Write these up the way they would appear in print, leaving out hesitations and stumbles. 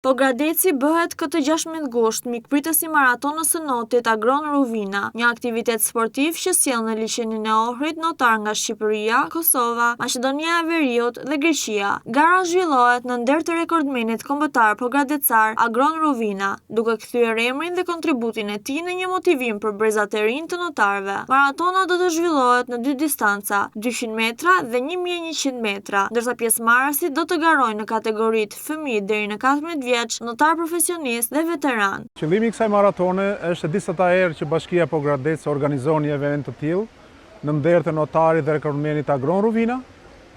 Pogradeci bëhet këtë 16 gusht mikpritës i maratonës së notit Agron Ruvina, një aktivitet sportiv që sjell në liçenin e Ohrit notar nga Shqipëria, Kosova, Maqedonia e Veriut dhe Greqia. Gara zhvillohet në nder të rekordmenit kombëtar pogradecar Agron Ruvina, duke kthyer emrin dhe kontributin e tij në një motivim për brezat e rinj të notarëve. Maratona do të zhvillohet në 2 distanca, 200 metra dhe 1100 metra, ndërsa pjesëmarrësit do të garojnë në kategoritë fëmijë deri në 14 vjeç, notar profesionist dhe veteran. Qëllimi i kësaj maratone është disa herë që Bashkia Pogradec organizon një event të tillë në nder të notarit dhe rekordmenit Agron Ruvina.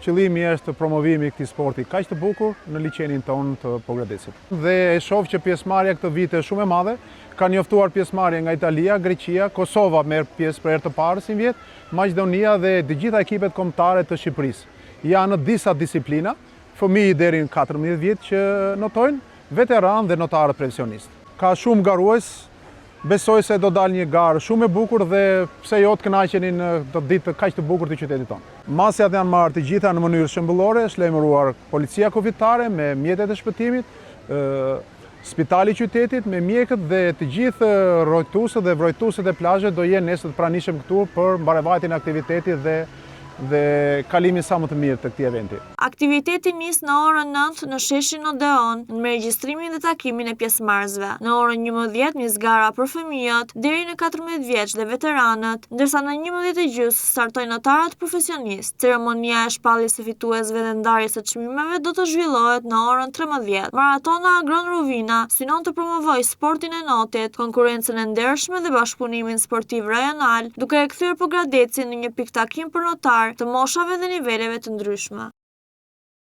Qëllimi është promovimi i këtij sporti kaq të bukur në liçenin tonë të Pogradecit. Dhe e shoh që pjesëmarrja këtë vit është shumë e madhe. Ka njoftuar pjesëmarrje nga Italia, Greqia, Kosova merr pjesë për herë të parë si vjet, Maqedonia dhe të gjitha ekipet kombëtare të Shqipërisë. Janë në disa disiplina, fëmijë deri në 14 vjet që notojnë, veteran dhe notarët profesionistë. Ka shumë garues, besoj se do dalë një garë shumë e bukur dhe pse jo të kënaqeni në këtë ditë kaq të bukur të qytetit tonë. Masjat janë marrë të gjitha në mënyrë shembullore, është lajmëruar policia kufitare me mjetet e shpëtimit, spitali i qytetit me mjekët dhe të gjithë rrojtuesët dhe vrojtuesit e plazhet do jenë nesër të pranishëm këtu për mbarevajtjen e aktivitetit dhe kalimin sa më të mirë të këtij eventi. Aktiviteti nis në orën 9 në sheshin Odeon me regjistrimin dhe takimin e pjesëmarrësve. Në orën 11 nis gara për fëmijët deri në 14 vjeç dhe veteranët, ndërsa në 11:30 startojnë notarët profesionistë. Ceremonia e shpalljes së fituesve dhe ndarjes së çmimeve do të zhvillohet në orën 13. Maratona Agron Ruvina synon të promovojë sportin e notit, konkurrencën e ndershme dhe bashkëpunimin sportiv rajonal, duke e kthyer Pogradecin në një pikë takim për notar të moshave dhe niveleve të ndryshme.